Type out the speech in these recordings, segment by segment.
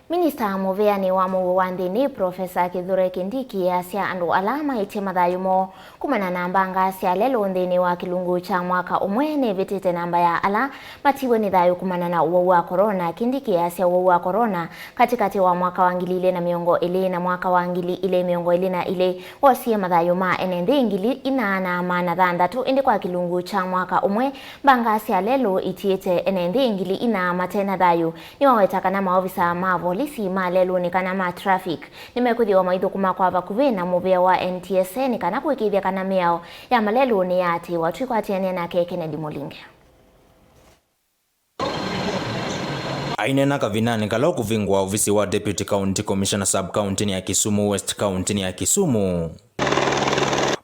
Minista muviani wa muuo wa nthini Prof Kithure Kindiki asya andu ala maitye mathayu kumana na Mbanga Sya lelu nthini wa kilungu cha mwaka umwe nivitite namba ya ala matiiwe ni thayu kumana na uwau wa corona. Kindiki asya uwau wa corona katikati wa mwaka wa 2020 na mwaka wa 2022 woosie mathayu ma enenthi 4,406 indi kwa kilungu cha mwaka umwe Mbanga Sya lelu itiite enenthi 4,000 matena thayu niwaweta kana maofisa ma polisi ma Leluni kana ma traffic nimekuthiwa maithukuma kwa vakuvi na muvea wa NTSA ni kana kuikithia kana miao ya maleluni ya ati watu kwa tiania na Kennedy Mulinge. Ainena kavinani kala kuvingwa ofisi wa Deputy County Commissioner Sub-County ya Kisumu West County ya Kisumu.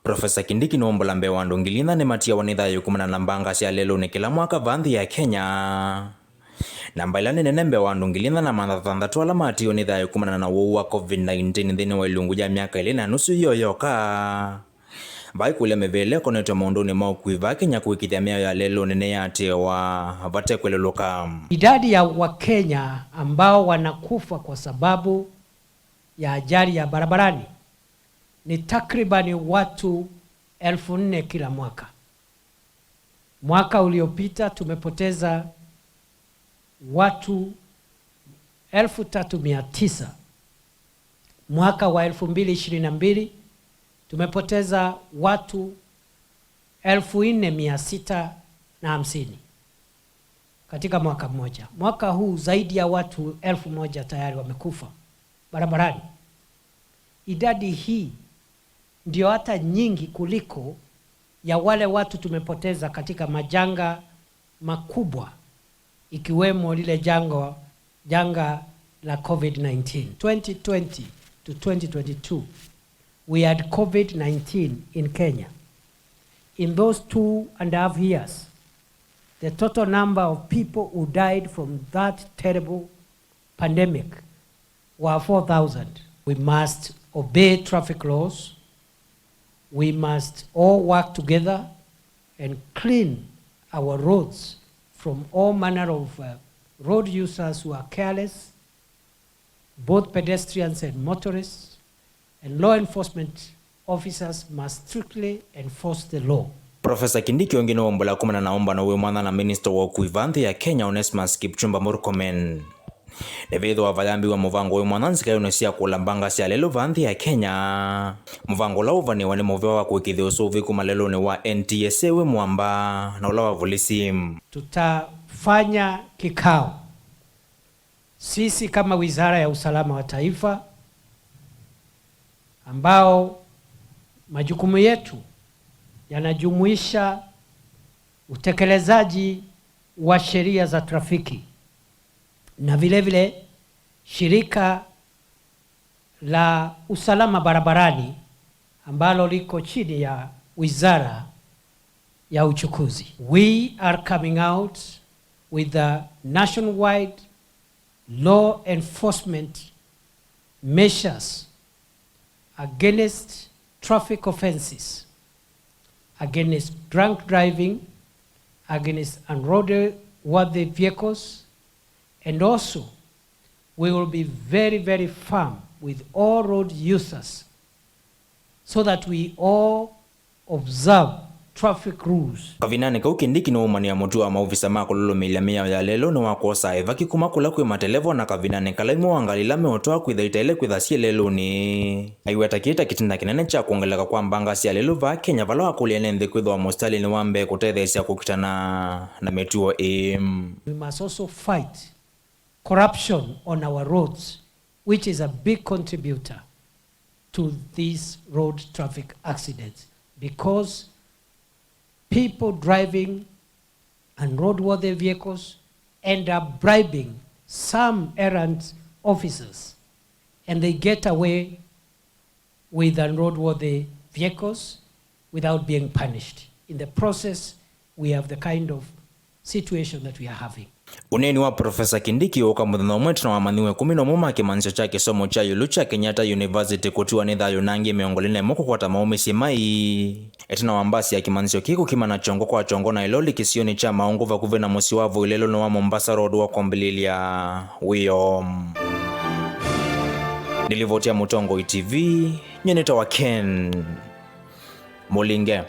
Prof Kindiki nombola mbewa andu ngilinda ni matiiwe ni thayu kumana na Mbanga Sya Leluni kila mwaka vanthi ya Kenya. Namba ila nene mbewa andu ngilinda na mathathanthathu ala matiiwe ni thayu kumana na uwau wa COVID-19 nthini wa ilungu ya miaka 2.5 yoyoka. Vai kule mevele konetwa maunduni mwa kuiva Kenya kuikithia miao ya Leluni ni ati wa vate kweleluka. Idadi ya Wakenya ambao wanakufa kwa sababu ya ajali ya barabarani ni takribani watu 4,000 kila mwaka. Mwaka uliopita tumepoteza watu 3,900. Mwaka wa 2022 tumepoteza watu 4,650 katika mwaka mmoja. Mwaka huu zaidi ya watu 1,000 tayari wamekufa barabarani. Idadi hii ndio hata nyingi kuliko ya wale watu tumepoteza katika majanga makubwa ikiwemo lile janga la COVID-19. 2020 to 2022 we had COVID-19 in Kenya. In those 2.5 years, the total number of people who died from that terrible pandemic were 4,000. We must obey traffic laws. We must all work together and clean our roads from all manner of road users who are careless, both pedestrians and motorists, and law enforcement officers must strictly enforce the law. Prof Kindiki wengine wombola kumana naomba na uwe mwana na Minista wa kuivanthi ya Kenya Onesmus Kipchumba Murkomen. Nevedho wa vayambi wa muvango uwe mwana nsika yunesia kula Mbanga Sya lelu vanthi ya Kenya. Muvango la uvani wani muvewa wa kuikithia usuvi kuma Leluni wa NTSA we mwamba na ulawa vulisi. Tutafanya kikao sisi kama Wizara ya Usalama wa Taifa ambao majukumu yetu yanajumuisha utekelezaji wa sheria za trafiki na vile vile shirika la usalama barabarani ambalo liko chini ya Wizara ya Uchukuzi. We are coming out with a nationwide law enforcement measures against traffic offenses, against drunk driving, against unroadworthy vehicles, and also we will be very, very firm with all road users so that we all observe traffic rules. Kavinani kau Kindiki no umania mutu wa maofisa makululu milamia ya lelu no wakosa evaki kumakula kwe matelevo na kavinani kalaimu wangalila meotoa kwithaita ile kwithasye Leluni. Aiwetakita kitinda kinene cha kuongeleka kwa Mbanga Sya lelu va Kenya vala wakulia nende kwithwa mostali ni wambe kutethesya kukitana na metuo aim. We must also fight corruption on our roads, which is a big contributor to these road traffic accidents, because people driving unroadworthy vehicles end up bribing some errant officers and they get away with unroadworthy vehicles without being punished. In the process, we have the kind of situation that we are having. Uneni wa Prof Kindiki uka muthana umwetu na wamaniwe 11 kimanisho cha kisomo cha yulu cha Kenyatta University kutua ni thayu nangi miongolene moko kwa tamaumisi mai. Etina wambasi ya kimanisho kiku kimana chongo kwa chongo na iloli kisioni cha maungu va kuve na musiwavu ilelo na wa Mombasa Road wa kombililia wiyo. Nilivotia Mutongo TV, nyeneta wa Ken Molinge.